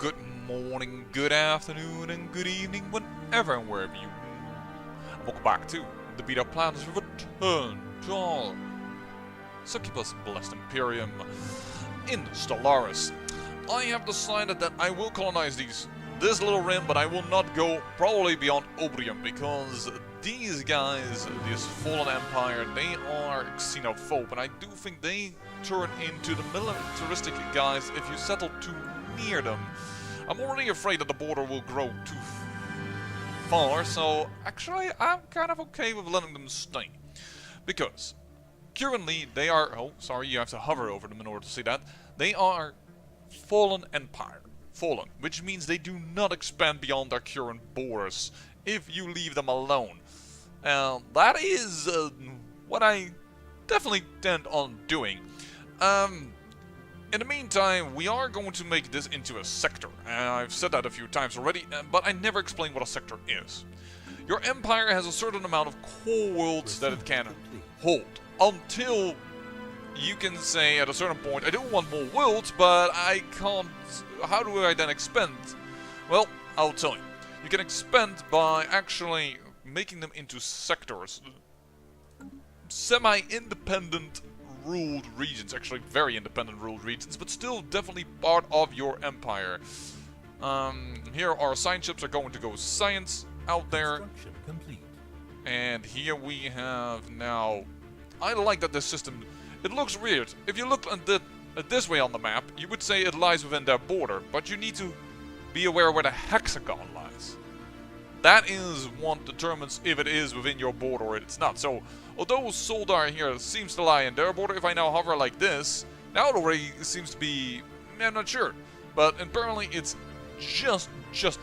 good morning, good afternoon, and good evening, whenever and wherever you welcome back to the Beta Planet's return to our Succubus Blessed Imperium in Stellaris. I have decided that I will colonize this little rim, but I will not go probably beyond Obrium, because these guys, this fallen empire, they are xenophobe, and I do think they turn into the militaristic guys if you settle too near them. I'm already afraid that the border will grow too far, so actually I'm kind of okay with letting them stay. Because currently they are, oh sorry, you have to hover over them in order to see that, they are fallen empire. Fallen, which means they do not expand beyond their current borders if you leave them alone. That is what I definitely tend on doing. In the meantime, we are going to make this into a sector. I've said that a few times already, but I never explained what a sector is. Your empire has a certain amount of core worlds that it can hold, until you can say at a certain point, I do want more worlds, but I can't. How do I then expand? Well, I'll tell you. You can expand by actually making them into sectors. Semi-independent ruled regions, actually very independent ruled regions, but still definitely part of your empire. Here our science ships are going to go science out there. And here we have now, I like that this system, it looks weird. If you look at this way on the map, you would say it lies within their border, but you need to be aware where the hexagon lies. That is what determines if it is within your border or it's not. So, although Soldar here seems to lie in their border, if I now hover like this, now it already seems to be, I'm not sure. But apparently it's just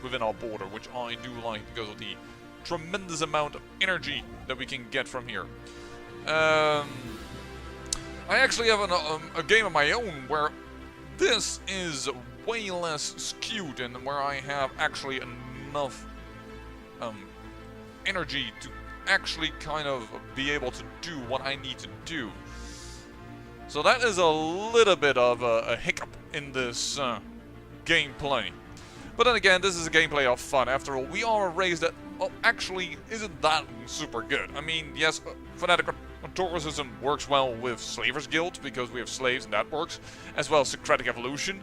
within our border, which I do like because of the tremendous amount of energy that we can get from here. I actually have a game of my own where this is way less skewed and where I have actually enough energy to actually kind of be able to do what I need to do. So that is a little bit of a hiccup in this gameplay. But then again, this is a gameplay of fun. After all, we are a race that actually isn't that super good. I mean, yes, fanatic Taurusism works well with Slavers Guild because we have slaves and that works, as well as Socratic Evolution.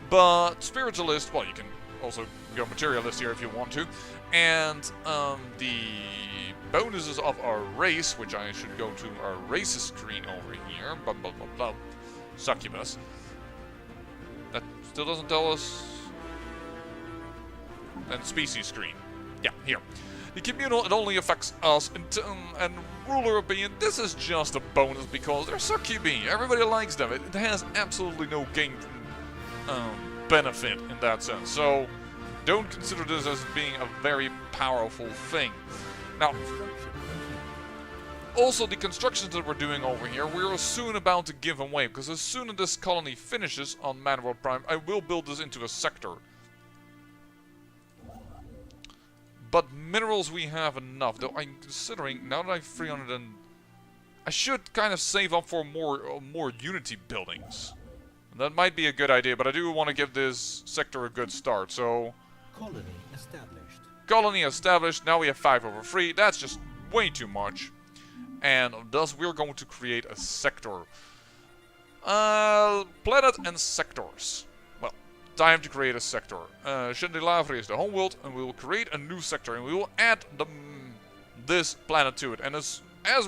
But Spiritualist, well, you can also go Materialist here if you want to. And the bonuses of our race, which I should go to our races screen over here, blah blah blah blah, Succubus. That still doesn't tell us. And species screen. Yeah, here. The communal, it only affects us, and ruler opinion, this is just a bonus because they're Succubi. Everybody likes them. It has absolutely no game benefit in that sense. So don't consider this as being a very powerful thing. Now, also the constructions that we're doing over here, we're soon about to give away, because as soon as this colony finishes on Manworld Prime, I will build this into a sector. But minerals we have enough, though I'm considering, now that I have 300 and... I should kind of save up for more Unity buildings. That might be a good idea, but I do want to give this sector a good start, so... Colony established. Colony established, now we have 5/3, that's just way too much. And thus we're going to create a sector. Planet and sectors. Well, time to create a sector. Stellaris is the homeworld, and we will create a new sector, and we will add this planet to it. And as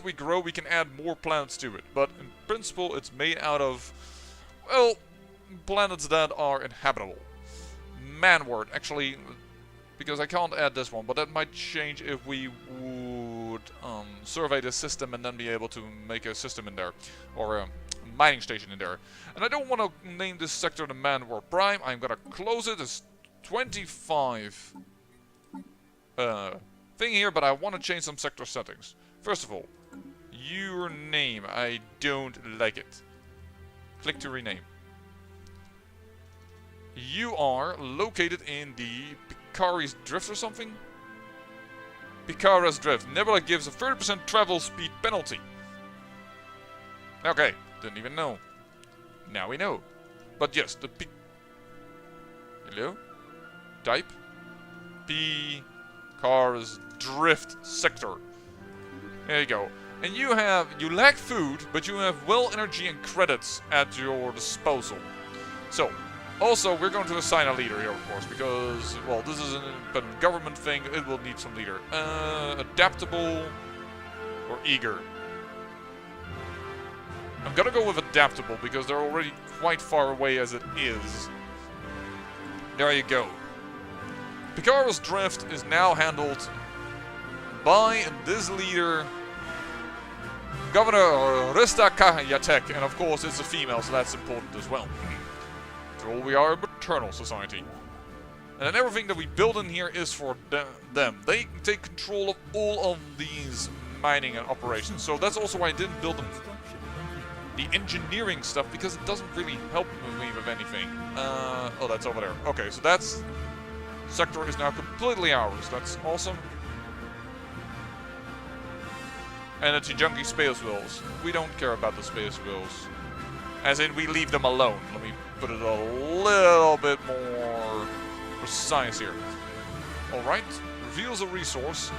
we grow, we can add more planets to it. But in principle, it's made out of, well, planets that are inhabitable. Manward, actually, because I can't add this one, but that might change if we would survey the system and then be able to make a system in there, or a mining station in there. And I don't want to name this sector the Manward Prime. I'm gonna close it as 25 thing here, but I want to change some sector settings. First of all, your name, I don't like it. Click to rename. You are located in the Picari's Drift or something? Picara's Drift. Nebula gives a 30% travel speed penalty. Okay, didn't even know. Now we know. But yes, the Hello? type. P cars drift sector. There you go. And you lack food, but you have well energy and credits at your disposal. So, also we're going to assign a leader here, of course, because, well, this is an independent government thing. It will need some leader. Adaptable or eager. I'm gonna go with adaptable because they're already quite far away as it is. There you go. Picara's drift is now handled by this leader, Governor Rista Kayatek, and of course it's a female, so that's important as well. After all, we are a maternal society. And then everything that we build in here is for them. They take control of all of these mining and operations, so that's also why I didn't build them the engineering stuff, because it doesn't really help me with anything. Oh, that's over there. Okay, so that's... sector is now completely ours. That's awesome. And it's a junky space wheels. We don't care about the space wheels. As in, we leave them alone. Let me put it a little bit more precise here. Alright, reveals a resource.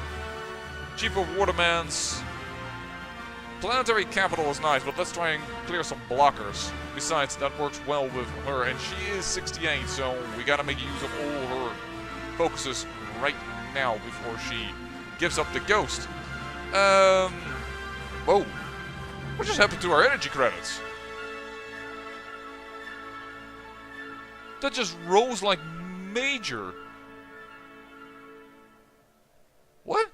Cheaper war demands. Planetary capital is nice, but let's try and clear some blockers. Besides, that works well with her, and she is 68, so we gotta make use of all her focuses right now before she gives up the ghost. Whoa. What just happened to our energy credits? That just rose like major. What?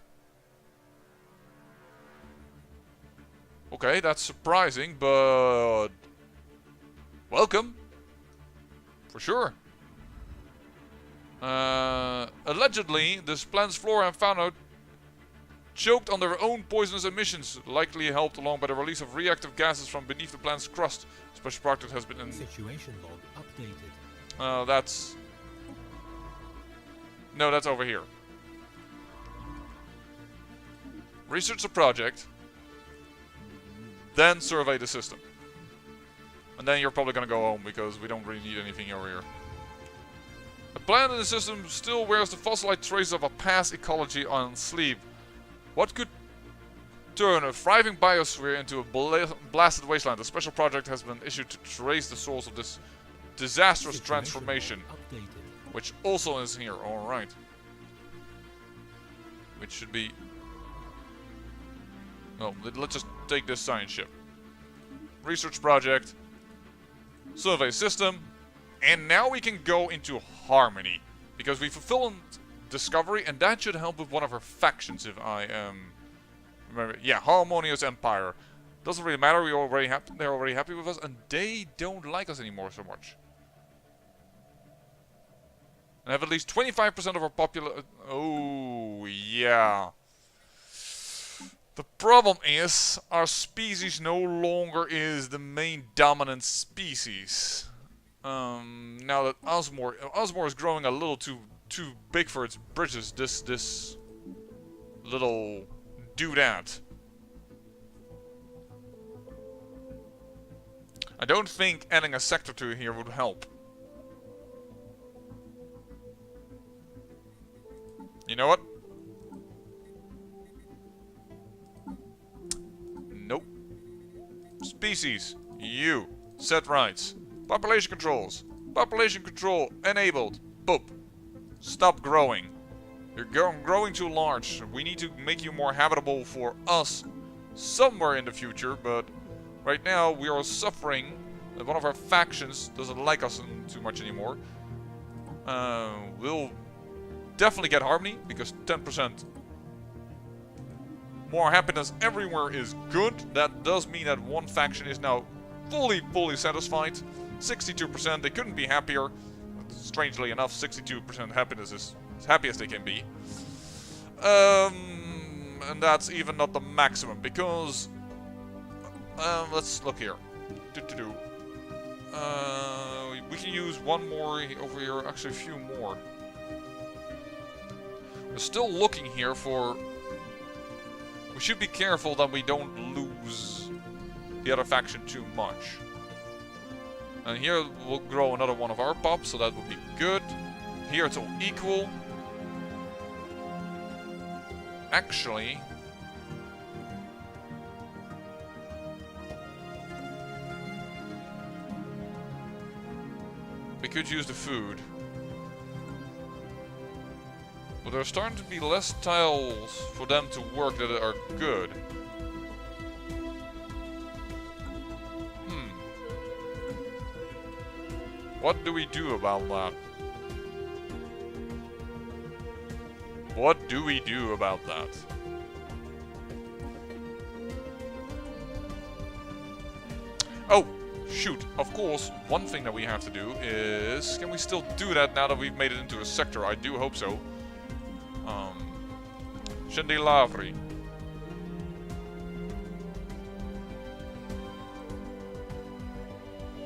Okay, that's surprising, but... welcome. For sure. Allegedly, this planet's flora and fauna choked on their own poisonous emissions, likely helped along by the release of reactive gases from beneath the planet's crust. Special project has been in... Situation log updated. That's... no, that's over here. Research the project, then survey the system. And then you're probably gonna go home, because we don't really need anything over here. The planet in the system still wears the fossilized traces of a past ecology on its sleeve. What could turn a thriving biosphere into a blasted wasteland? A special project has been issued to trace the source of this disastrous transformation. Updated. Which also is here, alright. Which should be... well, let's just take this science ship. Research project. Survey system. And now we can go into harmony. Because we fulfilled discovery, and that should help with one of her factions, if I am... remember. Yeah, Harmonious Empire. Doesn't really matter, they're already happy with us, and they don't like us anymore so much. And have at least 25% of our population... oh, yeah. The problem is, our species no longer is the main dominant species. Now that Osmore is growing a little too big for its britches, this little doodad. I don't think adding a sector to here would help. You know what? Nope. Species. You. Set rights. Population controls. Population control enabled. Boop. Stop growing. You're growing too large. We need to make you more habitable for us somewhere in the future, but right now we are suffering that one of our factions doesn't like us too much anymore. We'll definitely get harmony, because 10% more happiness everywhere is good. That does mean that one faction is now fully satisfied. 62%, they couldn't be happier. Strangely enough, 62% happiness is as happy as they can be. And that's even not the maximum, because... let's look here. We can use one more over here, actually a few more. We're still looking here for... we should be careful that we don't lose the other faction too much. And here we'll grow another one of our pops, so that would be good. Here it's all equal. Actually, we could use the food. But there's starting to be less tiles for them to work that are good. What do we do about that? What do we do about that? Oh, shoot. Of course, one thing that we have to do is... Can we still do that now that we've made it into a sector? I do hope so. Stellaris.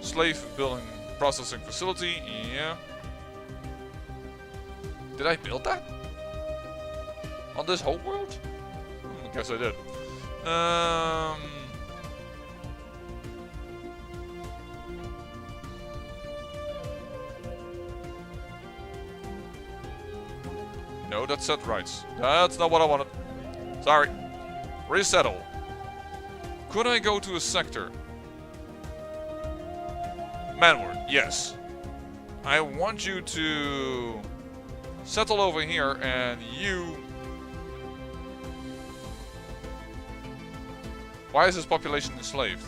Slave building processing facility, yeah. Did I build that? On this whole world? I guess I did. No, that's set rights. That's not what I wanted. Sorry. Resettle. Could I go to a sector? Manward, yes. I want you to settle over here and you... Why is this population enslaved?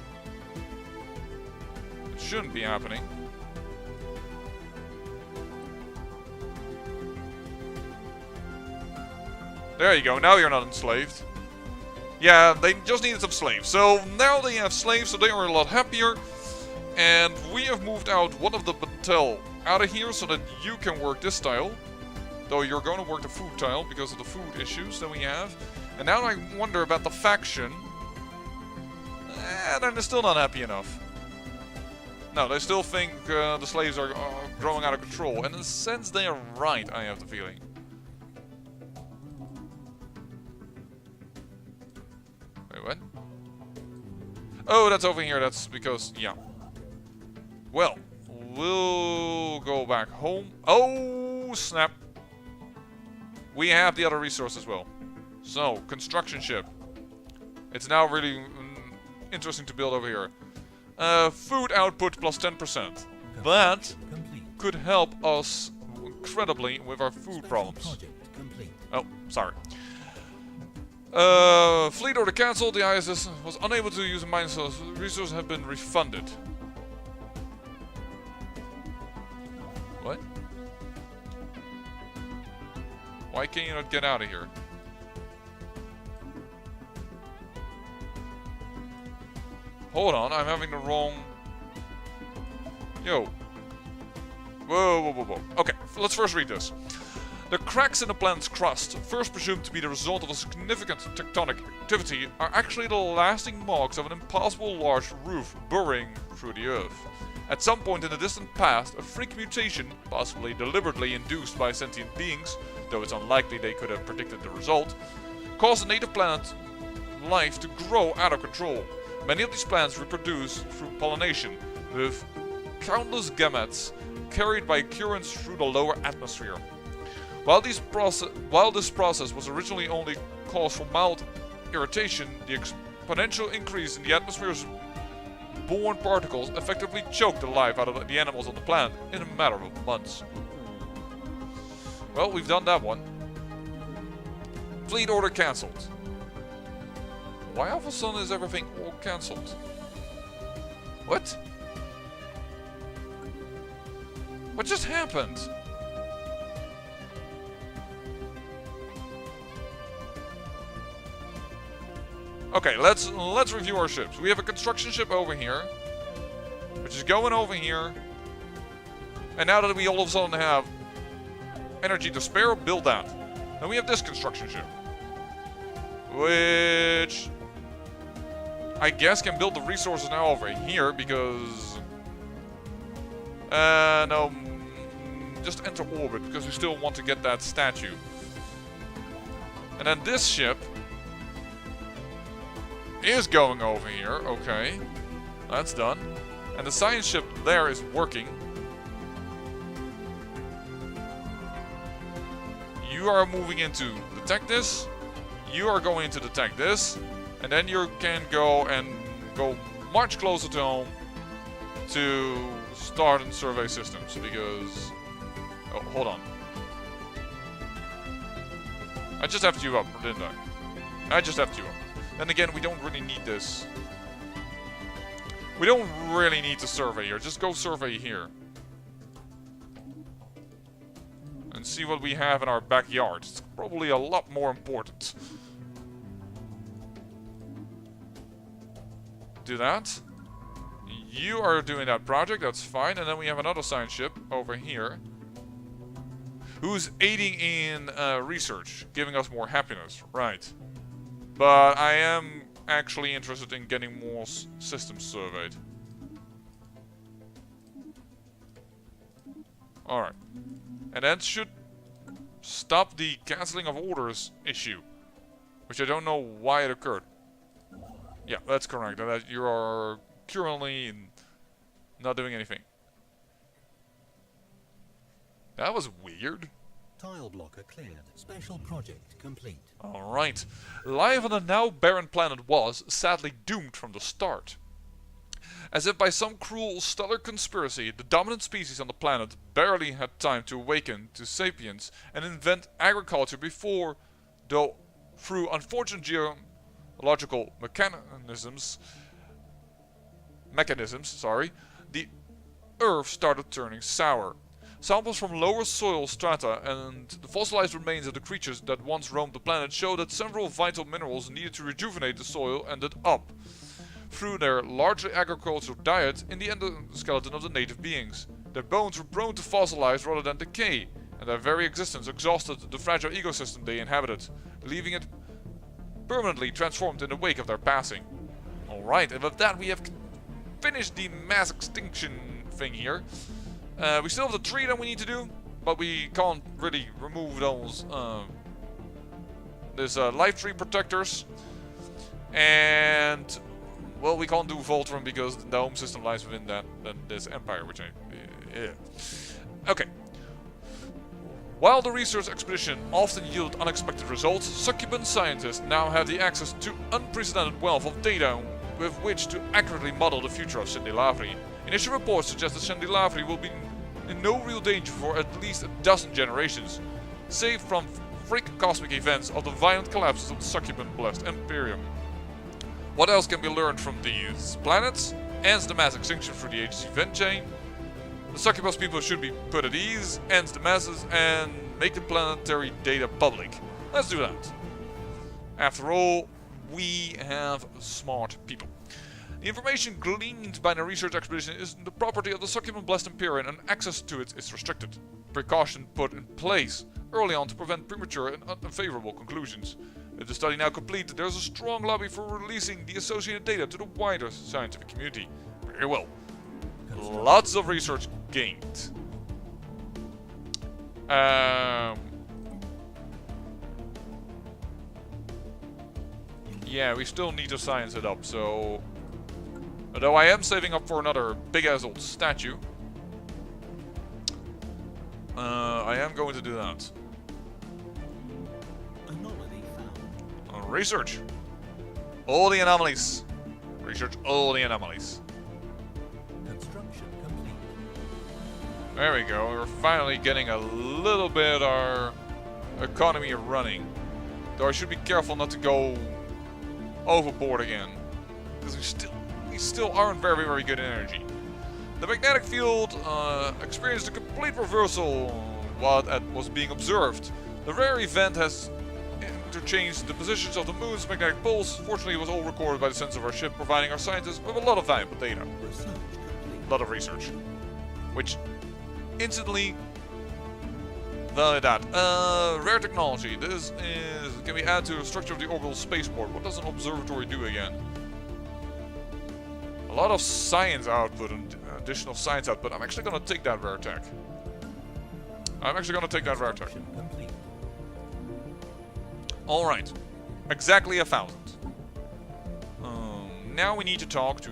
It shouldn't be happening. There you go, now you're not enslaved. Yeah, they just needed some slaves. So now they have slaves, so they are a lot happier. And we have moved out one of the battelle out of here so that you can work this tile. Though you're going to work the food tile because of the food issues that we have. And now I wonder about the faction. They're still not happy enough. No, they still think the slaves are growing out of control. And in a sense they are right, I have the feeling. Wait, what? Oh, that's over here. That's because, yeah. Well, we'll go back home. Oh, snap. We have the other resource as well. So, construction ship. It's now really interesting to build over here. Food output plus 10%. That could help us incredibly with our food problems. Oh, sorry. Fleet order cancelled. The ISS was unable to use a mine source. Resources have been refunded. What? Why can you not get out of here? Hold on, I'm having the wrong... Yo. Whoa, whoa, whoa, whoa. Okay, let's first read this. The cracks in the planet's crust, first presumed to be the result of a significant tectonic activity, are actually the lasting marks of an impossible large roof burrowing through the Earth. At some point in the distant past, a freak mutation, possibly deliberately induced by sentient beings, though it's unlikely they could have predicted the result, caused the native planet life to grow out of control. Many of these plants reproduce through pollination, with countless gametes carried by currents through the lower atmosphere. While this process was originally only caused for mild irritation, the exponential increase in the atmosphere's borne particles effectively choked the life out of the animals on the planet in a matter of months. Well, we've done that one. Fleet order cancelled. Why all of a sudden is everything all cancelled? What? What just happened? Okay, let's review our ships. We have a construction ship over here, which is going over here. And now that we all of a sudden have energy to spare, build that. Then we have this construction ship, which I guess can build the resources now over here because no, just enter orbit because we still want to get that statue. And then this ship is going over here. Okay, that's done. And the science ship there is working. You are moving in to detect this. You are going to detect this. And then you can go much closer to home to start and survey systems because... Oh, hold on. I just have you up, didn't I? I just have you up. Then again, we don't really need this. We don't really need to survey here. Just go survey here. And see what we have in our backyard. It's probably a lot more important. Do that. You are doing that project, that's fine. And then we have another science ship over here. Who's aiding in research, giving us more happiness. Right. But I am actually interested in getting more systems surveyed. Alright. And that should stop the cancelling of orders issue. Which I don't know why it occurred. Yeah, that's correct. That you are currently not doing anything. That was weird. Tile blocker cleared. Special project complete. Alright. Life on the now barren planet was, sadly, doomed from the start. As if by some cruel stellar conspiracy, the dominant species on the planet barely had time to awaken to sapience and invent agriculture before, though through unfortunate geological mechanisms, the Earth started turning sour. Samples from lower soil strata and the fossilized remains of the creatures that once roamed the planet show that several vital minerals needed to rejuvenate the soil ended up, through their largely agricultural diet, in the endoskeleton of the native beings. Their bones were prone to fossilize rather than decay, and their very existence exhausted the fragile ecosystem they inhabited, leaving it permanently transformed in the wake of their passing. Alright, and with that we have finished the mass extinction thing here. We still have the tree that we need to do, but we can't really remove those life tree protectors. And well, we can't do Voltron because the home system lies within this empire, which yeah. Okay. While the research expedition often yielded unexpected results, Succuban scientists now have the access to unprecedented wealth of data with which to accurately model the future of Stellaris. Initial reports suggest that Stellaris will be in no real danger for at least a dozen generations, save from freak cosmic events of the violent collapses of the Succuban blessed Imperium. What else can be learned from these planets? Ends the mass extinction through the agency event chain. The Succubus people should be put at ease, ends the masses, and make the planetary data public. Let's do that. After all, we have smart people. The information gleaned by the research expedition is the property of the Succuban Blessed Imperium and access to it is restricted. Precaution put in place early on to prevent premature and unfavorable conclusions. With the study now complete, there is a strong lobby for releasing the associated data to the wider scientific community. Very well. Lots of research gained. Yeah, we still need to science it up, so... Although I am saving up for another big-ass old statue. I am going to do that. Anomaly found. Research. All the anomalies. Research all the anomalies. Construction complete. There we go. We're finally getting a little bit our economy running. Though I should be careful not to go overboard again. Because we still aren't very, very good in energy. The magnetic field experienced a complete reversal what was being observed. The rare event has interchanged the positions of the moon's magnetic poles. Fortunately, it was all recorded by the sensor of our ship, providing our scientists with a lot of valuable data. A lot of research. Which instantly validate that. Rare technology. This is can be added to the structure of the orbital spaceport. What does an observatory do again? A lot of science output and additional science output. I'm actually going to take that rare tech. Alright. Exactly 1,000. Now we need to talk to...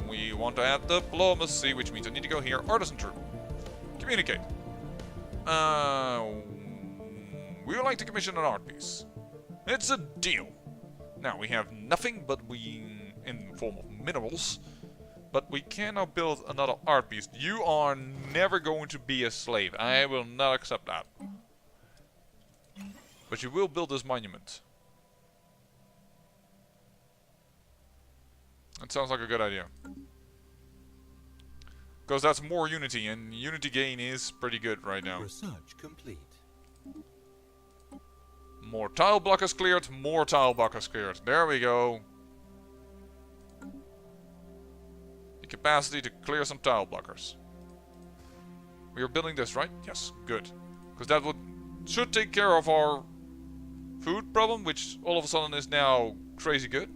We want to add diplomacy, which means I need to go here. Artisan troop. Communicate. We would like to commission an art piece. It's a deal. Now, we have nothing but in the form of minerals, but we cannot build another art piece. You are never going to be a slave. I will not accept that. But you will build this monument. That sounds like a good idea. Because that's more unity, and unity gain is pretty good right now. Research complete. More tile blockers cleared, more tile blockers cleared. There we go. The capacity to clear some tile blockers. We are building this, right? Yes, good. Because that should take care of our food problem, which all of a sudden is now crazy good.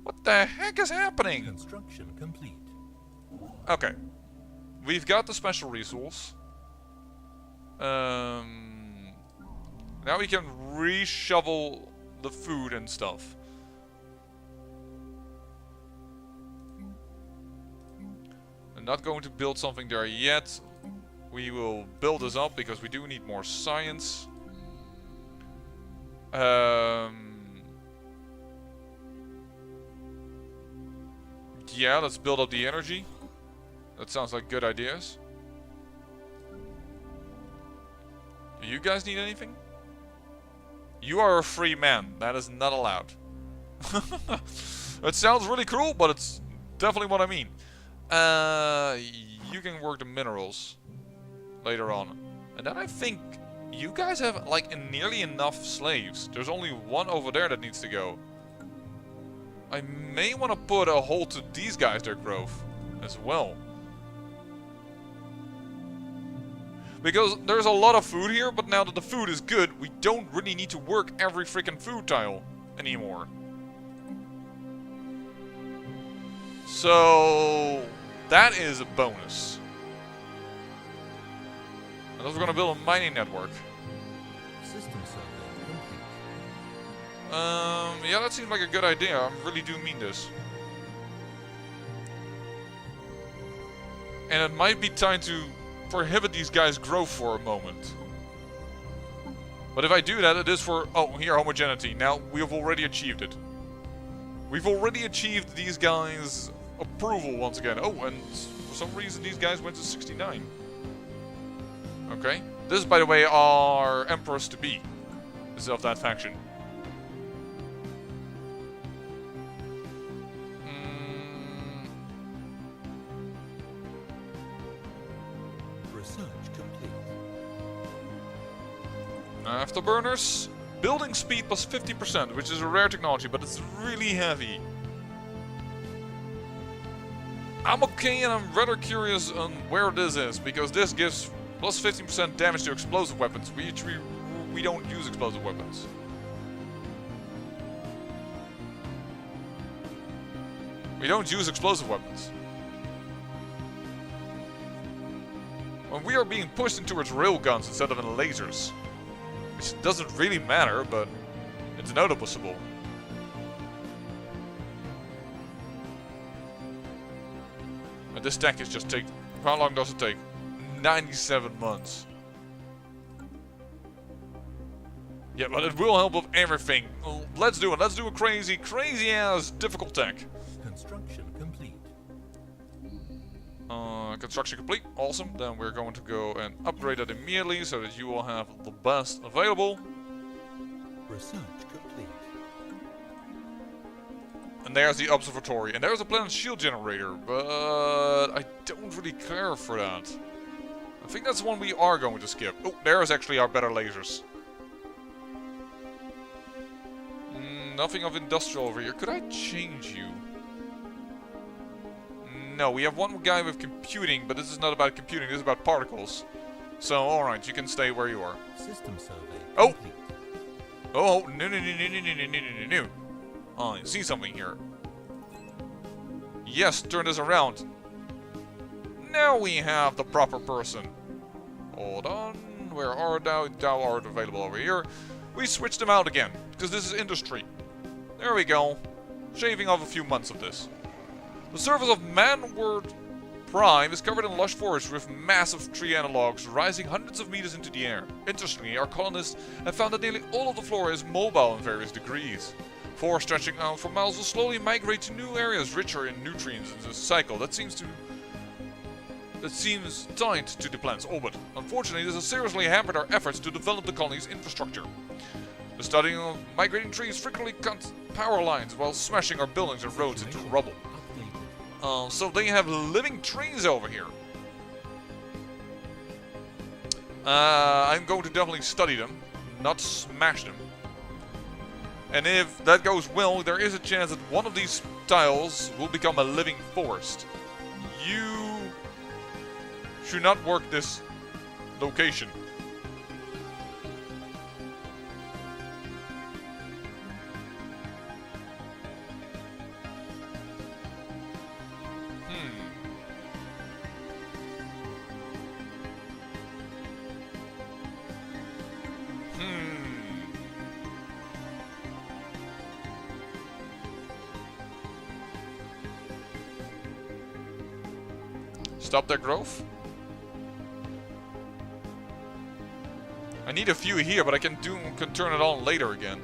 What the heck is happening? Construction complete. Okay. We've got the special resource. Now we can reshovel the food and stuff. I'm not going to build something there yet. We will build this up because we do need more science. Yeah, let's build up the energy. That sounds like good ideas. Do you guys need anything? You are a free man. That is not allowed. It sounds really cruel, but it's definitely what I mean. You can work the minerals later on. And then I think you guys have like nearly enough slaves. There's only one over there that needs to go. I may want to put a hold to these guys, their growth, as well. Because there's a lot of food here, but now that the food is good, we don't really need to work every freaking food tile anymore. So that is a bonus. And we're gonna build a mining network. System survey complete. Yeah, that seems like a good idea. I really do mean this. And it might be time to prohibit these guys' growth for a moment. But if I do that, it is for... Oh, here, homogeneity. Now, we have already achieved it. We've already achieved these guys' approval once again. Oh, and for some reason these guys went to 69. Okay. This is, by the way, our Empress-to-be. This is of that faction. Research complete. Afterburners. Building speed plus 50%, which is a rare technology, but it's really heavy. I'm okay, and I'm rather curious on where this is, because this gives plus 15% damage to explosive weapons, which we don't use explosive weapons. We don't use explosive weapons. When we are being pushed in towards railguns instead of in lasers. Which doesn't really matter, but it's noticeable. And this tech is just take... How long does it take? 97 months. Yeah, but it will help with everything. Let's do it. Let's do a crazy, crazy ass difficult tech. Construction complete. Construction complete. Awesome. Then we're going to go and upgrade it immediately so that you will have the best available. Research complete. And there's the observatory. And there's a planet shield generator, but I don't really care for that. I think that's one we are going to skip. Oh, there's actually our better lasers. Nothing of industrial over here. Could I change you? No, we have one guy with computing, but this is not about computing, this is about particles. So, alright, you can stay where you are. System survey Oh! complete. Oh, no. Oh, I see something here. Yes, turn this around. Now we have the proper person. Hold on, where are thou? Thou art available over here. We switched them out again, because this is industry. There we go. Shaving off a few months of this. The service of man were Prime is covered in lush forest with massive tree analogues rising hundreds of meters into the air. Interestingly, our colonists have found that nearly all of the flora is mobile in various degrees. Forests stretching out for miles will slowly migrate to new areas richer in nutrients in this cycle that seems tied to the planet's orbit. Unfortunately, this has seriously hampered our efforts to develop the colony's infrastructure. The studying of migrating trees frequently cuts power lines while smashing our buildings and roads into rubble. So they have living trees over here. I'm going to definitely study them, not smash them. And if that goes well, there is a chance that one of these tiles will become a living forest. You should not work this location. Stop their growth. I need a few here, but I can turn it on later again.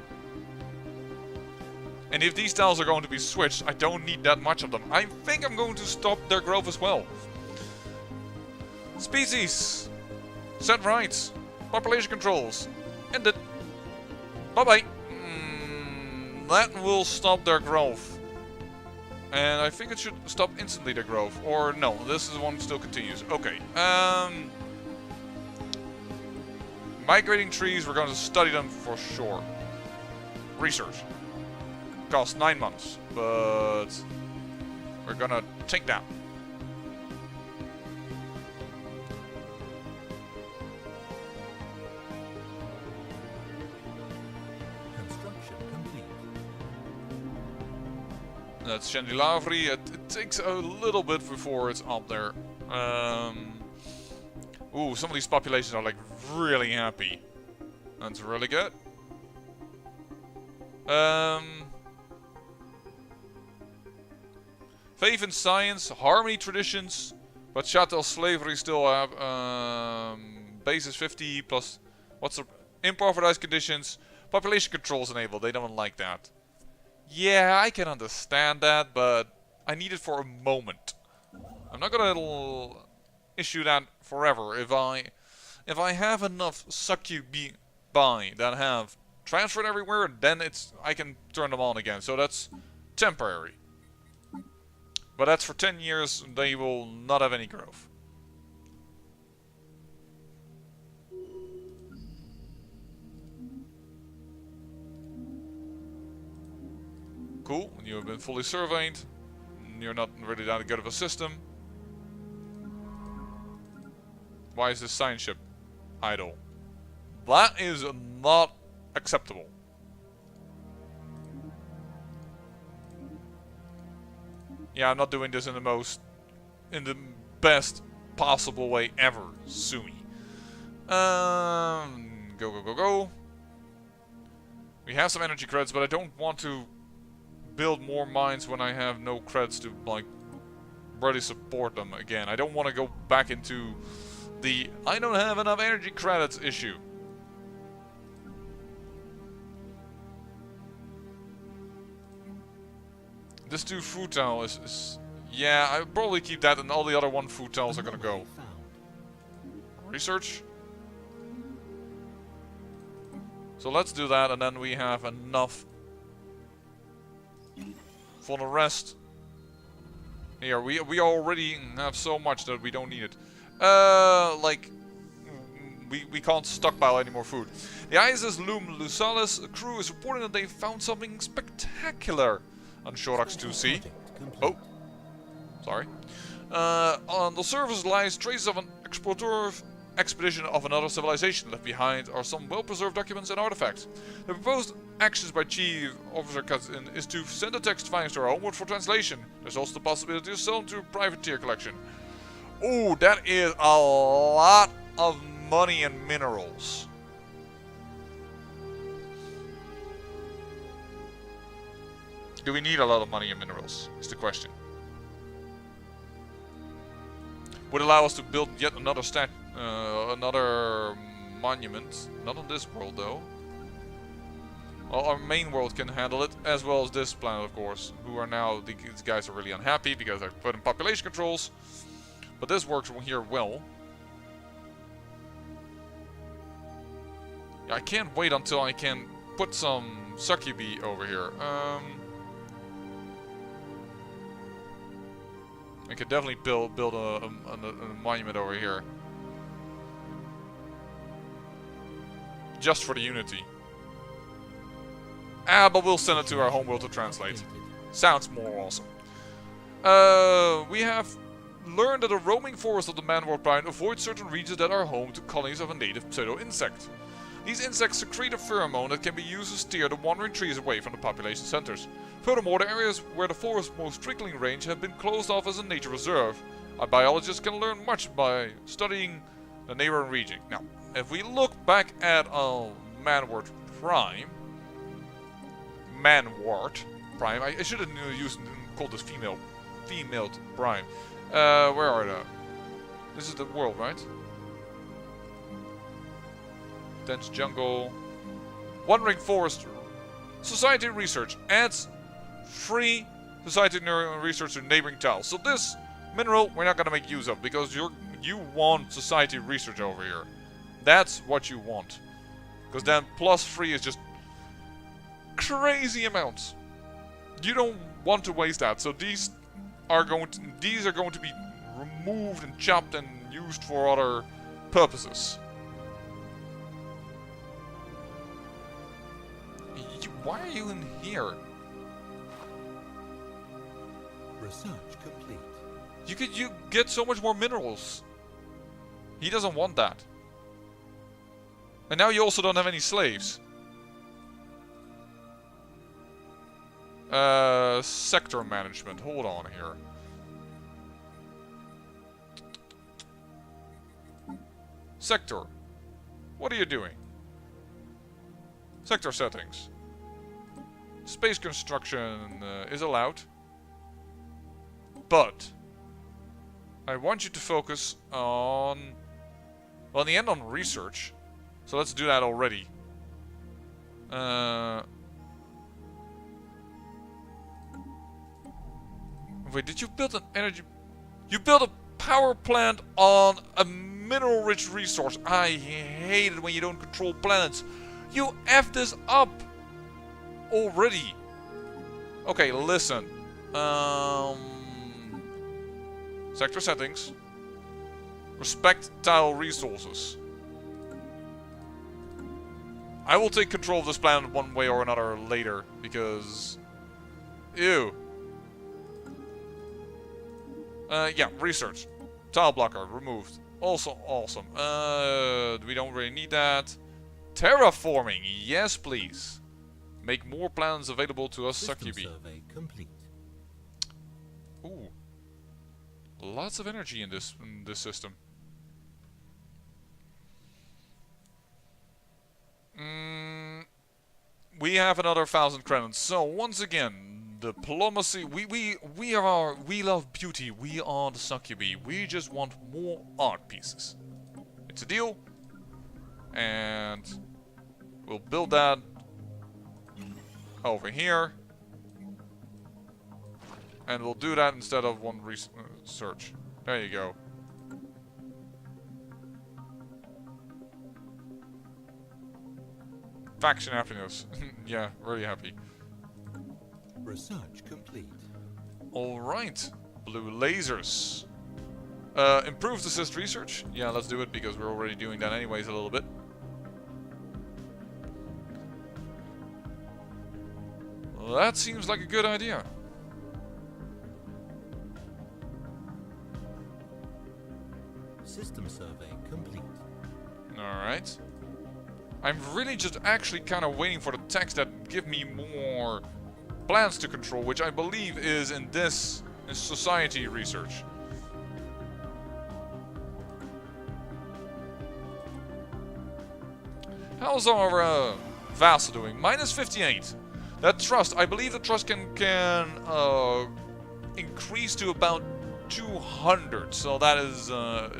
And if these tiles are going to be switched, I don't need that much of them. I think I'm going to stop their growth as well. Species. Set rights. Population controls. Ended. Bye-bye. That will stop their growth. And I think it should stop instantly their growth. Or no, this is one still continues. Okay. Migrating trees, we're going to study them for sure. Research. Costs 9 months, but we're gonna take that. Construction complete. That's Chandilavri. It takes a little bit before it's up there. Ooh, some of these populations are like really happy. That's really good. Faith in science, harmony traditions, but chattel slavery still have basis 50 plus what's the improvised conditions, population controls enabled. They don't like that. Yeah, I can understand that, but I need it for a moment. I'm not gonna issue that forever. If I have enough Succubi that have transferred everywhere, then I can turn them on again. So that's temporary. But that's for 10 years, they will not have any growth. Cool, you have been fully surveyed. You're not really that good of a system. Why is this science ship idle? That is not acceptable. Yeah, I'm not doing this in the best possible way ever. Sue me. Go. We have some energy credits, but I don't want to build more mines when I have no credits to like really support them again. I don't want to go back into the I don't have enough energy credits issue. This 2 food tile is yeah, I'll probably keep that, and all the other 1 food tiles are gonna go. Research. So let's do that, and then we have enough for the rest. Here, we already have so much that we don't need it. Like we can't stockpile any more food. The ISS Loom Lusalis crew is reporting that they found something spectacular on Shorax 2C. Oh, sorry. On the surface lies traces of an explorer expedition of another civilization. Left behind are some well-preserved documents and artifacts. The proposed actions by Chief Officer Kazin is to send the text files to our homeworld for translation. There's also the possibility of selling to a privateer collection. Oh, that is a lot of money and minerals. Do we need a lot of money and minerals? Is the question. Would allow us to build yet another another monument. Not on this world though. Well, our main world can handle it, as well as this planet, of course. Who are now, these guys are really unhappy because I put in population controls. But this works here well. Yeah, I can't wait until I can put some Succubi over here. I could definitely build a monument over here. Just for the Unity. But we'll send it to our homeworld to translate. Sounds more awesome. We have learned that the roaming forest of the man-world Prime avoids certain regions that are home to colonies of a native pseudo-insect. These insects secrete a pheromone that can be used to steer the wandering trees away from the population centers. Furthermore, the areas where the forest's most trickling range have been closed off as a nature reserve. Our biologists can learn much by studying the neighboring region. Now, if we look back at man-world Prime, Man-Wart Prime. I should have called this female Prime. Where are they? This is the world, right? Dense jungle. Wandering forest. Society research adds free society research to neighboring tiles. So this mineral we're not gonna make use of because you want society research over here. That's what you want. Because then plus free is just crazy amounts. You don't want to waste that, so these are going to be removed and chopped and used for other purposes. Why are you in here? Research complete. You get so much more minerals. He doesn't want that. And now you also don't have any slaves. Sector management. Hold on here. Sector. What are you doing? Sector settings. Space construction is allowed. But I want you to focus on... well, in the end on research. So let's do that already. Wait, did you build an energy... you built a power plant on a mineral-rich resource. I hate it when you don't control planets. You F this up already. Okay, listen. Sector settings. Respect tile resources. I will take control of this planet one way or another later, because... ew. Yeah, research. Tile blocker, removed. Also awesome. We don't really need that. Terraforming, yes please. Make more planets available to us, Succubi. Survey complete. Ooh. Lots of energy in this system. We have another 1,000 credits. So once again, diplomacy. We love beauty. We are the Succubi. We just want more art pieces. It's a deal, and we'll build that over here, and we'll do that instead of one research. There you go. Faction happiness. Yeah, really happy. Research complete. Alright. Blue lasers. Improved assist research. Yeah, let's do it because we're already doing that anyways a little bit. Well, that seems like a good idea. System survey complete. Alright. I'm really just actually kind of waiting for the text that give me more plans to control, which I believe is in this society research. How's our vassal doing? Minus 58. That trust, I believe the trust can increase to about 200, so that is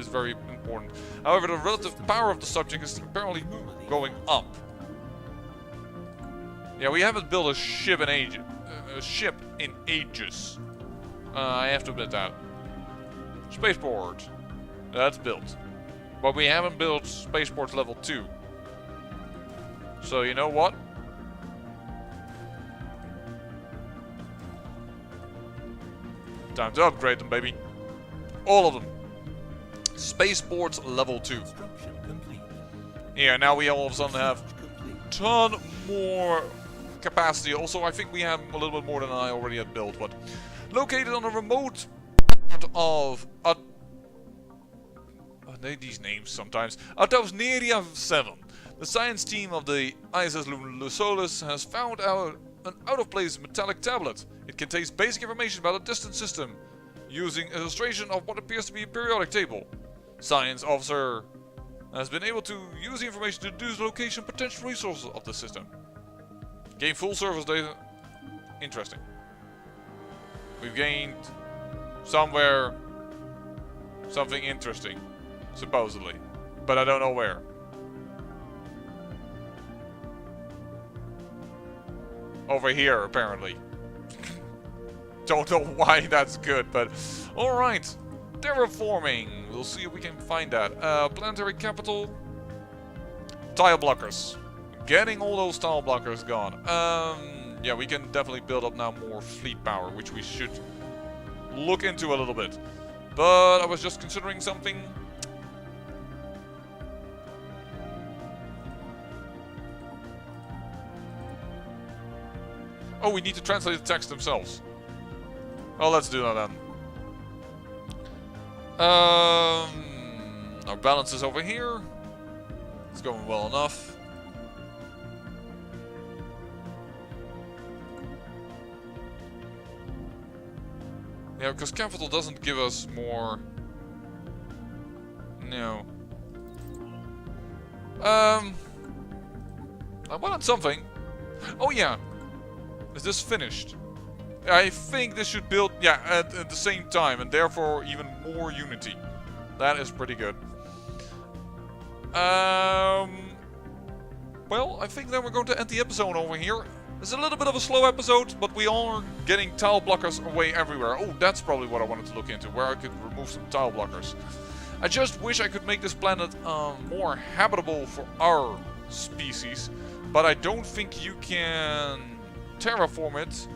very important. However, the relative power of the subject is apparently going up. Yeah, we haven't built a ship in ages. I have to admit that. Spaceport, that's built, but we haven't built spaceport level 2. So you know what? Time to upgrade them, baby. All of them. Spaceports level 2. Construction complete. Yeah, now we all of a sudden have Complete. ton more capacity. Also, I think we have a little bit more than I already had built, but located on a remote part of these names sometimes. Atausneria 7. The science team of the ISS Lusolis has found out an out-of-place metallic tablet. It contains basic information about a distant system, using illustration of what appears to be a periodic table. Science officer has been able to use the information to deduce the location and potential resources of the system. Gain full service data. Interesting. We've gained somewhere something interesting, supposedly, but I don't know where. Over here, apparently. Don't know why that's good, but alright. Terraforming. We'll see if we can find that. Planetary capital. Tile blockers. Getting all those tile blockers gone. Yeah, we can definitely build up now more fleet power, which we should look into a little bit. But I was just considering something. Oh, we need to translate the text themselves. Well, let's do that then. Our balance is over here. It's going well enough. Yeah, because capital doesn't give us more. No. I wanted something. Oh yeah. Is this finished? I think this should build, yeah, at the same time, and therefore even more unity. That is pretty good. Well, I think then we're going to end the episode over here. It's a little bit of a slow episode, but we are getting tile blockers away everywhere. Oh, that's probably what I wanted to look into, where I could remove some tile blockers. I just wish I could make this planet more habitable for our species, but I don't think you can terraform it.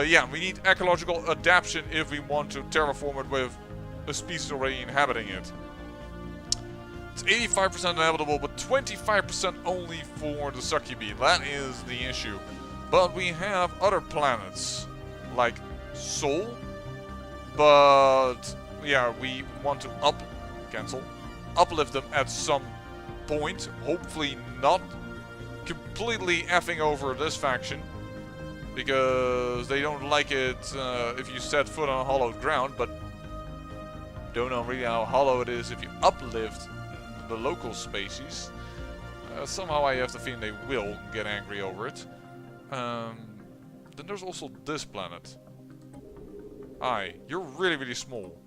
Yeah, we need ecological adaptation if we want to terraform it with a species already inhabiting it. It's 85% inhabitable, but 25% only for the Succubi. That is the issue. But we have other planets, like Sol. But yeah, we want to uplift them at some point. Hopefully not completely effing over this faction, because they don't like it if you set foot on hollowed ground, but don't know really how hollow it is if you uplift the local species. Somehow I have the feeling they will get angry over it. Then there's also this planet. You're really, really small.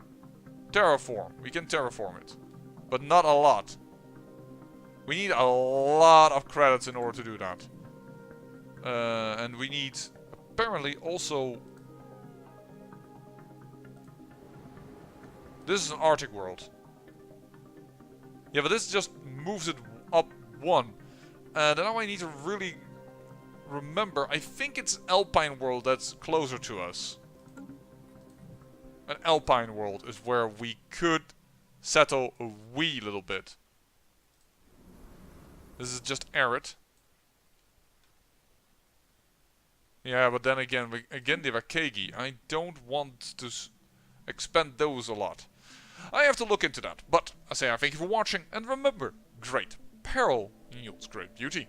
Terraform. We can terraform it, but not a lot. We need a lot of credits in order to do that. And we need apparently also... This is an Arctic world. Yeah, but this just moves it up one. And now I need to really remember. I think it's Alpine world that's closer to us. An Alpine world is where we could settle a wee little bit. This is just arid. Yeah, but then again, the Vakegi, I don't want to expend those a lot. I have to look into that. But I say I thank you for watching, and remember, great peril yields great beauty.